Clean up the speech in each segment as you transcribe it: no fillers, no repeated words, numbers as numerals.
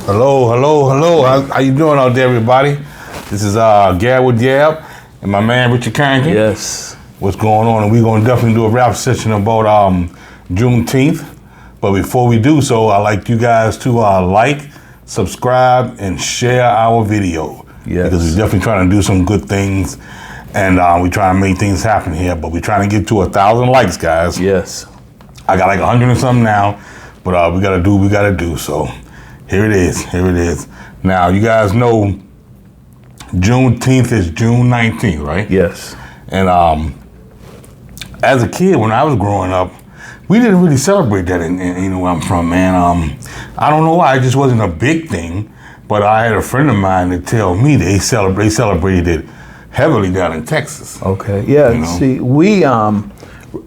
Hello. How you doing out there, everybody? This is Gab with Gab and my man Richard Carrington. Yes. What's going on? And we're going to definitely do a rap session about Juneteenth. But before we do so, I'd like you guys to like, subscribe, and share our video. Yes. Because we're definitely trying to do some good things. And we're trying to make things happen here. But we're trying to get to 1,000 likes, guys. Yes. I got like 100 and something now. But we got to do what we got to do. So here it is. Now, you guys know Juneteenth is June 19th, right? Yes. And as a kid, when I was growing up, we didn't really celebrate that in where I'm from, man. I don't know why, it just wasn't a big thing. But I had a friend of mine that tell me they celebrated it heavily down in Texas. Okay. Yeah. You know? See, we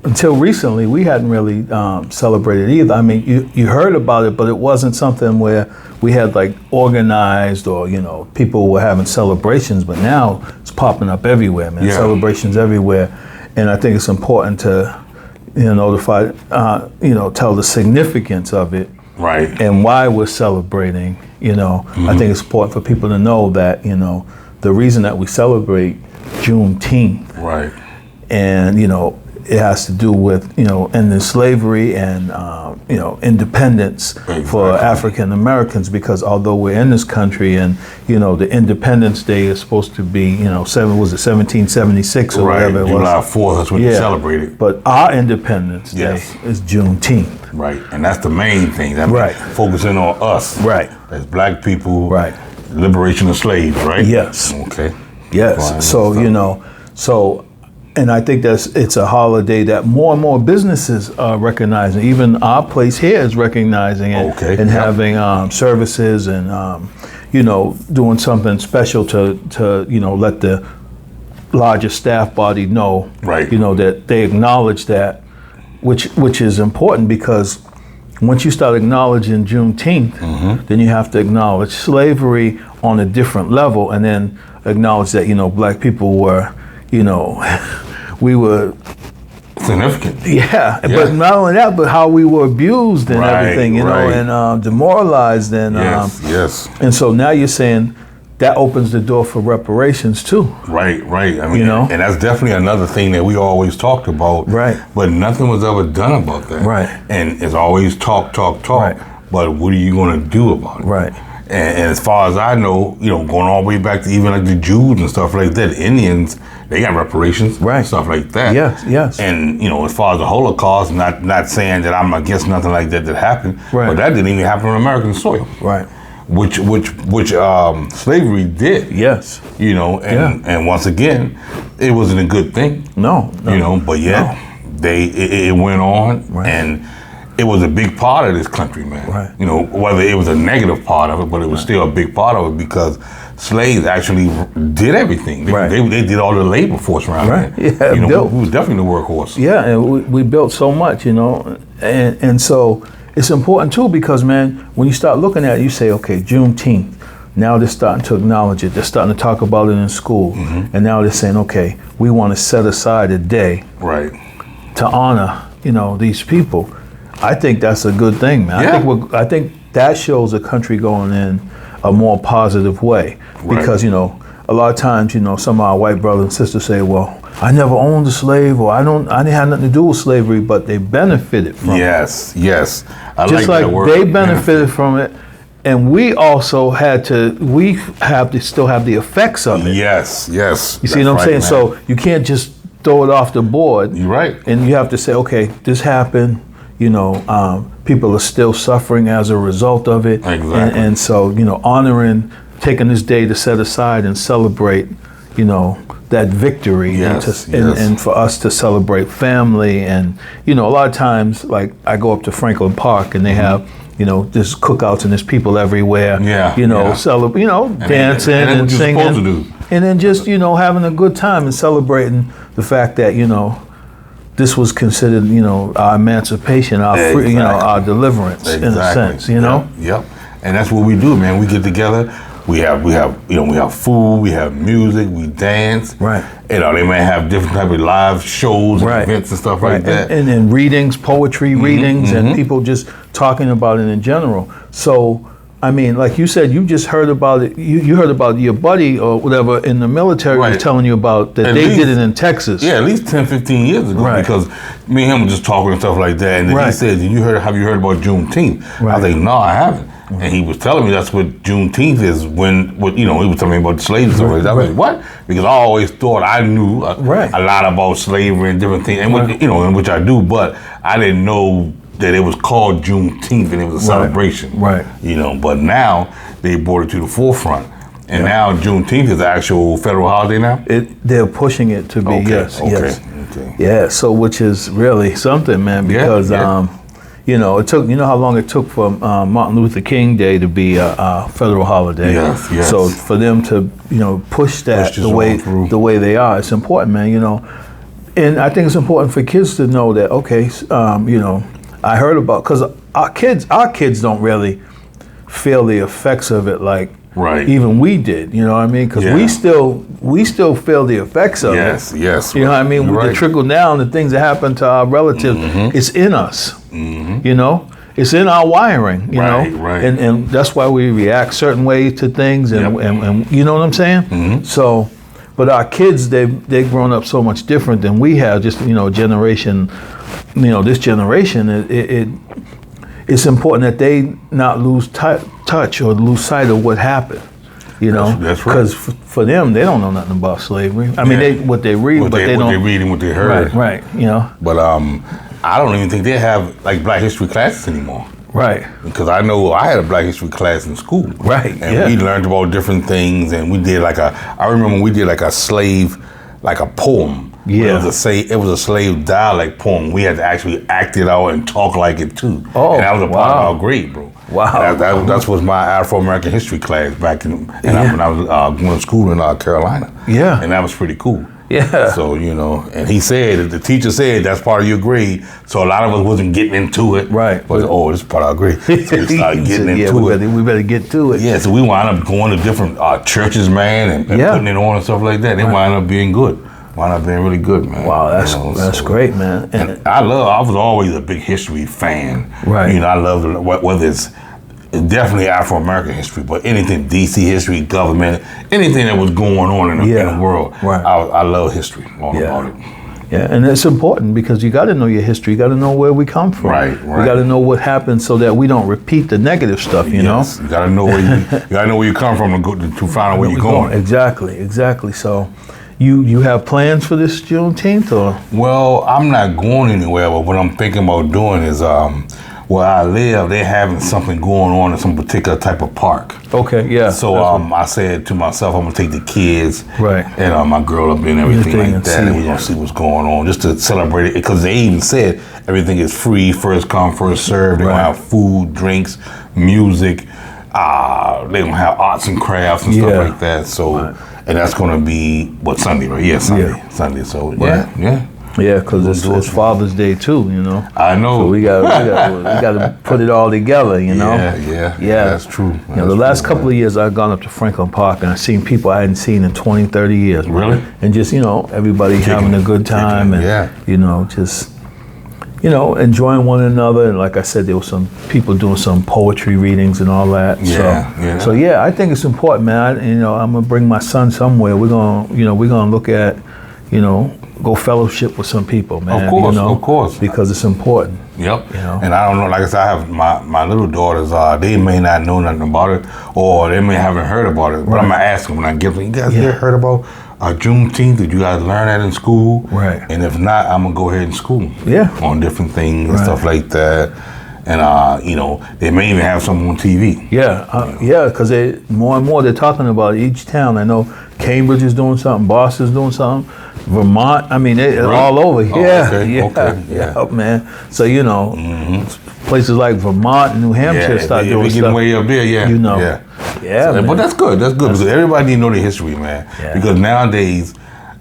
until recently we hadn't really celebrated either. I mean, you heard about it, but it wasn't something where we had like organized or people were having celebrations. But now it's popping up everywhere, man. Yeah. Celebrations everywhere, and I think it's important to notify, tell the significance of it. Right. And why we're celebrating, Mm-hmm. I think it's important for people to know that, the reason that we celebrate Juneteenth. Right. And, it has to do with, ending slavery and, independence for African Americans, because although we're in this country and, the Independence Day is supposed to be, 1776 or whatever it was. July 4th, that's when you celebrate it. But our Independence Day is Juneteenth. Right, and that's the main thing. Right. Focusing on us. Right. As black people. Right. Liberation of slaves, right? Yes. Okay. Yes. Fine. So, and I think it's a holiday that more and more businesses are recognizing. Even our place here is recognizing it and having services and doing something special to let the larger staff body know, right? That they acknowledge that, which is important, because once you start acknowledging Juneteenth, then you have to acknowledge slavery on a different level, and then acknowledge that black people were, we were significant. Yeah, but not only that, but how we were abused and everything, and demoralized and yes. And so now you're saying that opens the door for reparations too. Right. I mean, and that's definitely another thing that we always talked about. Right. But nothing was ever done about that. Right. And it's always talk. Right. But what are you going to do about it? Right. And as far as I know, going all the way back to even like the Jews and stuff like that, Indians, they got reparations, right? Stuff like that. Yes. And as far as the Holocaust, not saying that I'm against nothing like that happened, right? But that didn't even happen on American soil, right? Which slavery did, yes. And once again, it wasn't a good thing. No. But it went on, right. And it was a big part of this country, man. Right. Whether it was a negative part of it, but it was still a big part of it, because slaves actually did everything. They did all the labor force around here. Yeah, we was definitely the workhorse. Yeah, and we built so much, and so it's important too, because, man, when you start looking at it, you say, okay, Juneteenth. Now they're starting to acknowledge it. They're starting to talk about it in school, and now they're saying, okay, we want to set aside a day, right, to honor, these people. I think that's a good thing, man. Yeah. I think that shows a country going in a more positive way, because a lot of times some of our white brothers and sisters say, well, I never owned a slave, or I didn't have nothing to do with slavery, but they benefited from it. Yes. I just like they benefited from it, and we also still have the effects of it. Yes. You see what I'm saying? Man. So you can't just throw it off the board. You're right. And you have to say, okay, this happened. People are still suffering as a result of it. Exactly. And so, honoring, taking this day to set aside and celebrate, that victory. Yes, and for us to celebrate family. And, a lot of times, like, I go up to Franklin Park and they have, there's cookouts and there's people everywhere. Dancing and singing. Supposed to do. And then just, having a good time and celebrating the fact that, this was considered, our emancipation, our free, our deliverance, in a sense, Yep. And that's what we do, man. We get together. We have food. We have music. We dance. Right. They may have different type of live shows and events and stuff like that. And then readings, poetry readings, and people just talking about it in general. So I mean, like you said, you just heard about it. You heard about your buddy or whatever in the military was telling you about that they did it in Texas. Yeah, at least 10, 15 years ago. Right. Because me and him were just talking and stuff like that. And then he said, have you heard about Juneteenth? Right. I was like, no, I haven't. Mm-hmm. And he was telling me that's what Juneteenth is he was telling me about slaves and stuff like that. I was like, what? Because I always thought I knew a lot about slavery and different things, and which I do, but I didn't know that it was called Juneteenth and it was a celebration. Right. But now they brought it to the forefront. And now Juneteenth is the actual federal holiday now? They're pushing it to be, yes. Okay. Yeah, so which is really something, man, because, it took, how long it took for Martin Luther King Day to be a federal holiday. Yes. So for them to, push that the way they are, it's important, man, And I think it's important for kids to know that, okay, I heard about, because our kids don't really feel the effects of it like even we did, you know what I mean? Because we still feel the effects of it. Yes. You know what I mean? With the trickle down, the things that happen to our relatives, it's in us, It's in our wiring, you know? And that's why we react certain ways to things, and you know what I'm saying? So, but our kids, they've grown up so much different than we have, just, generation, this generation, it's important that they not lose touch or lose sight of what happened, That's right. Because for them, they don't know nothing about slavery. I mean, what they read, but they don't. What they read and what they heard. Right, But I don't even think they have, like, Black history classes anymore. Right. Because I know I had a Black history class in school. Right, and we learned about different things, and we did I remember we did like a slave, like a poem. Yeah. It was a slave dialect poem. We had to actually act it out and talk like it too. Oh, and that was a part of our grade, bro. Wow. That was my Afro-American history class back when I was going to school in Carolina. Yeah. And that was pretty cool. Yeah. So, and he said, the teacher said that's part of your grade. So a lot of us wasn't getting into it. Right. But, this is part of our grade. So we started getting into it. We better get to it. Yeah, so we wound up going to different churches, man, and putting it on and stuff like that. They wound up being good. Wound up being really good, man. Wow, that's great, man. And I was always a big history fan. Right. I love whether it's definitely Afro-American history, but anything, DC history, government, anything that was going on in the world. Right. I love history, all about it. Yeah, and it's important because you got to know your history. You got to know where we come from. Right. You got to know what happened so that we don't repeat the negative stuff. You know. You got to know where you come from to find out where you're going. Exactly. So, you have plans for this Juneteenth, or? Well, I'm not going anywhere, but what I'm thinking about doing is where I live, they're having something going on in some particular type of park. Okay, yeah. So I said to myself, I'm gonna take the kids, right, and my girl up there and everything like that, and we're gonna see what's going on, just to celebrate it. Because they even said everything is free, first come, first served. They're gonna have food, drinks, music. They're gonna have arts and crafts and stuff like that. So, and that's gonna be Sunday, right? Yeah, Sunday. So yeah, because it's Father's Day too, you know. I know. So we got to put it all together, you know. Yeah. That's true. The last couple of years I've gone up to Franklin Park and I've seen people I hadn't seen in 20, 30 years. Really? And just, everybody having a good time and, just, enjoying one another. And like I said, there were some people doing some poetry readings and all that. So I think it's important, man. I'm going to bring my son somewhere. We're going to look at, go fellowship with some people, man. Of course. Because it's important. Yep. And I don't know, like I said, I have my little daughters, they may not know nothing about it, or they may haven't heard about it, but I'm going to ask them when I get them, you guys ever heard about Juneteenth? Did you guys learn that in school? Right. And if not, I'm going to go ahead and school. Yeah. On different things and stuff like that. And, they may even have something on TV. Yeah, because more and more they're talking about each town. I know Cambridge is doing something, Boston's doing something, Vermont. I mean, they're all over. Yeah, man. So places like Vermont and New Hampshire start doing stuff. Way up there, Yeah, but that's good. That's good because everybody need to know the history, man. Yeah. Because nowadays,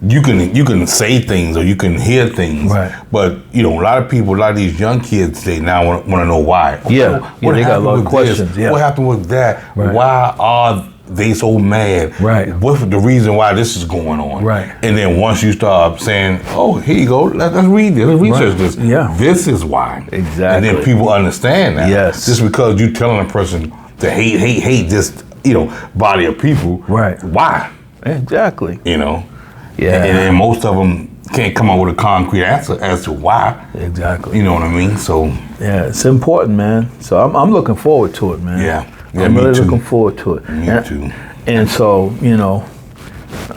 you can say things or you can hear things, but a lot of these young kids today now want to know why. They got a lot of questions. What happened with that? Right. Why are they so mad? Right. What's the reason why this is going on? Right. And then once you start saying, "Oh, here you go. Let's read this. Let's research this. Yeah. This is why." Exactly. And then people understand that. Yes. Just because you telling a person to hate just, body of people. Right. Why? Exactly. Yeah. And most of them can't come up with a concrete answer as to why. Exactly. You know what I mean? So. Yeah, it's important, man. So I'm looking forward to it, man. Yeah. I'm really looking forward to it. Me too. And so,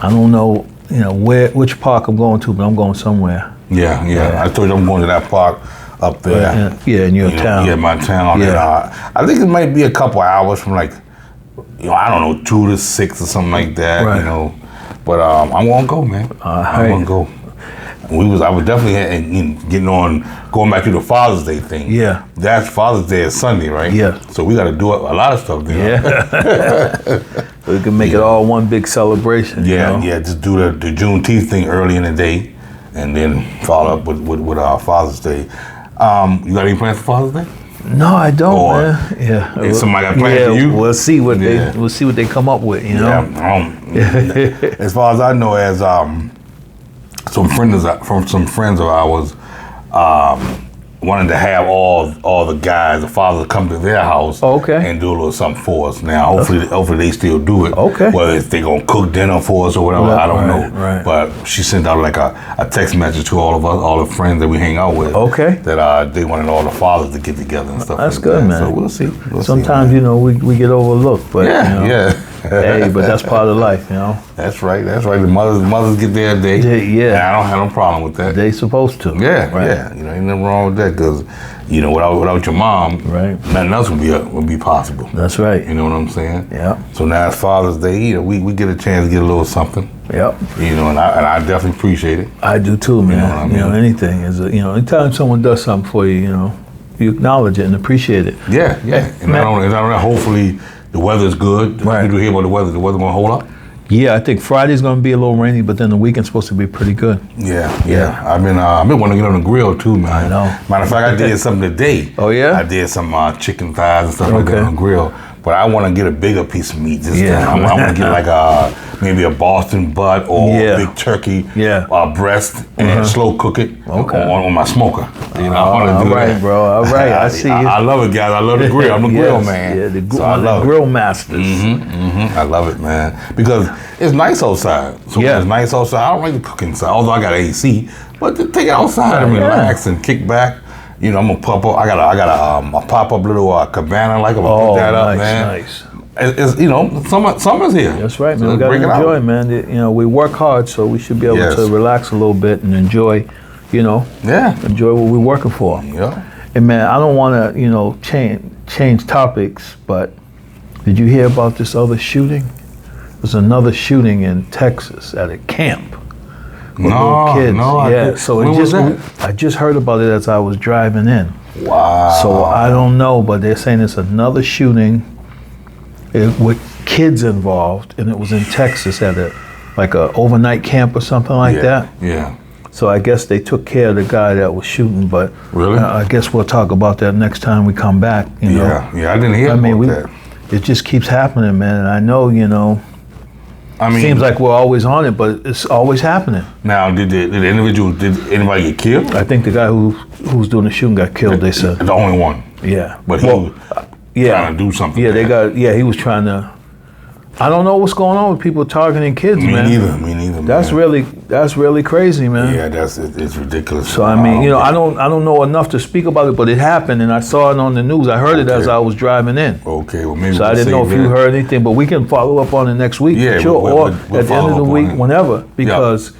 I don't know, which park I'm going to, but I'm going somewhere. Yeah. I told you I'm going to that park up there. In your town. Yeah, my town. Yeah. And, I think it might be a couple hours from like, I don't know, 2 to 6 or something like that. Right. But I'm gonna go, man. I'm gonna go. I was definitely going back to the Father's Day thing. Yeah. That's Father's Day is Sunday, right? Yeah. So we got to do a lot of stuff there. Yeah. So we can make it all one big celebration. Yeah. Just do the Juneteenth thing early in the day, and then follow up with our Father's Day. You got any plans for Father's Day? No, I don't, man. Yeah. Hey, somebody got plans for you? We'll see what they come up with. Yeah. As far as I know, as some friends of ours wanted to have all the guys, the fathers, come to their house and do a little something for us. Now, hopefully they still do it. Okay. Whether if they gonna cook dinner for us or whatever, I don't know. Right. But she sent out like a text message to all of us, all the friends that we hang out with. Okay. That they wanted all the fathers to get together and stuff. That's like good, that. man. So we'll see. Sometimes we get overlooked, but hey, but that's part of life, That's right. The mothers get their day. Yeah. And I don't have no problem with that. They supposed to. Yeah. Ain't nothing wrong with that because, without your mom, nothing else would be possible. That's right. You know what I'm saying? Yeah. So now it's Father's Day. We get a chance to get a little something. Yep. And I definitely appreciate it. I do too, man. You know what I mean? Anything is anytime someone does something for you, you acknowledge it and appreciate it. Yeah. And not only that, hopefully the weather's good. Right. Did you hear about the weather? The weather gonna hold up? Yeah, I think Friday's gonna be a little rainy, but then the weekend's supposed to be pretty good. Yeah. I've been wanting to get on the grill too, man. I know. Matter of fact, I did something today. Oh yeah? I did some chicken thighs and stuff like that on the grill. But I want to get a bigger piece of meat this time. I want to get like maybe a Boston butt or a big turkey breast and slow cook it on my smoker. I want to do that. Bro. All right, I see you. I love it, guys. I love the grill. I'm a grill man. Yeah, the grill masters. I love it, man. Because it's nice outside. So when it's nice outside, I don't like to cook inside, although I got AC. But to take it outside and relax and kick back. I'm gonna pop up. I got a pop up little cabana. Like I'm gonna pick that up, man. Nice. It's summer's here. That's right, man. So we gotta enjoy, man. We work hard, so we should be able to relax a little bit and enjoy. Enjoy what we're working for. Yeah. And man, I don't want to change topics, but did you hear about this other shooting? There's another shooting in Texas at a camp. Little kids. I just heard about it as I was driving in. Wow. So I don't know, but they're saying it's another shooting with kids involved, and it was in Texas at a overnight camp or something like that. Yeah. So I guess they took care of the guy that was shooting, but really, I guess we'll talk about that next time we come back. Yeah, I didn't hear about that. It just keeps happening, man. And I know, seems like we're always on it, but it's always happening. Now, did anybody get killed? I think the guy who was doing the shooting got killed, they said. The only one? Yeah. But he was trying to do something. Yeah, he was trying to. I don't know what's going on with people targeting kids, man. Me neither. That's really crazy, man. Yeah, it's ridiculous. So I mean, I don't know enough to speak about it, but it happened, and I saw it on the news. I heard it as I was driving in. Okay, well maybe. So I didn't know if you heard anything, but we can follow up on it next week, yeah, sure, or we'll at the end of the week, whenever, because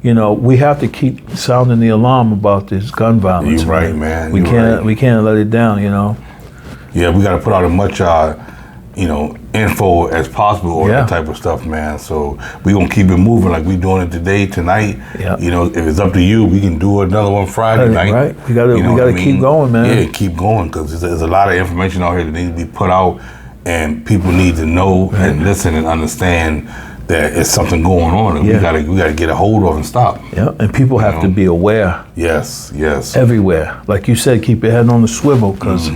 we have to keep sounding the alarm about this gun violence. You're right, man. We can't let it down, Yeah, we got to put out as much info as possible on that type of stuff, man. So we're gonna keep it moving like we're doing it today, tonight. Yeah. If it's up to you, we can do another one Friday night. Right. We gotta keep going, man. Yeah, keep going, because there's a lot of information out here that needs to be put out, and people need to know and listen and understand that it's something going on, and we gotta get a hold of and stop. Yeah, and people have to be aware. Yes. Everywhere, like you said, keep your head on the swivel, because.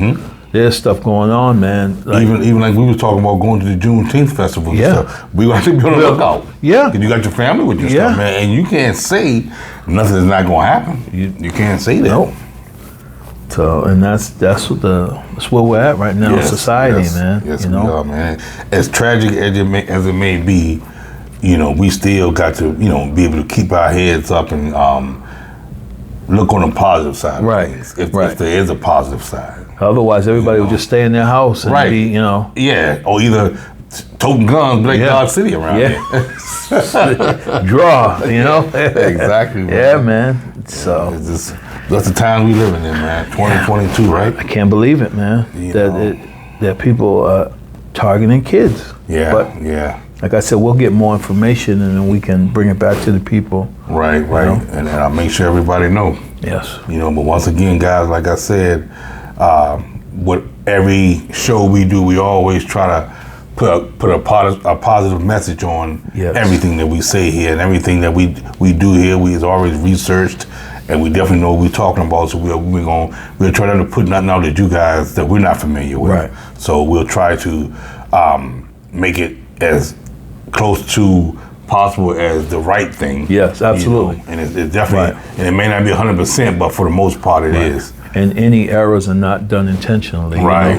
There's stuff going on, man. Even like we were talking about going to the Juneteenth festival and stuff. We have to be on the lookout. Yeah. Because you got your family with you stuff, man. And you can't say nothing is not going to happen. You can't say that. Nope. So, and that's where we're at right now in society, man. Yes, we are, man. As tragic as it may be, we still got to, be able to keep our heads up and look on the positive side of things, if there is a positive side. Otherwise, everybody would just stay in their house and be, Yeah, or either toting guns, Black Dog City around here. Draw, Exactly. Man. Yeah, man. So that's the time we living in, man. 2022, right? I can't believe it, man. That people are targeting kids. Yeah, but like I said, we'll get more information and then we can bring it back to the people. Right. And I'll make sure everybody know. Yes. But once again, guys, like I said, with every show we do, we always try to put a positive message on everything that we say here, and everything that we do here. Is always researched, and we definitely know what we're talking about. So we'll try not to put nothing out that you guys that we're not familiar with. Right. So we'll try to make it as close to possible as the right thing. Yes, absolutely. And it's definitely, and it may not be 100%, but for the most part, it is. And any errors are not done intentionally. Right.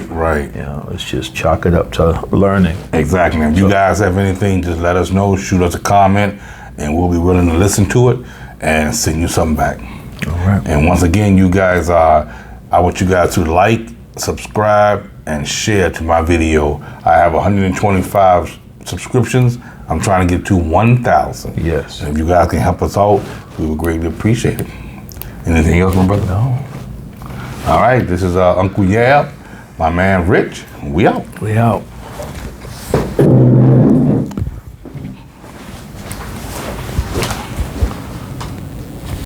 It's just chalk it up to learning. Exactly. If you guys have anything, just let us know. Shoot us a comment, and we'll be willing to listen to it and send you something back. All right. And once again, you guys, I want you guys to like, subscribe, and share to my video. I have 125 subscriptions. I'm trying to get to 1,000. Yes. And if you guys can help us out, we would greatly appreciate it. Anything else, my brother? No. All right, this is Uncle Yab, my man Rich. We out. We out.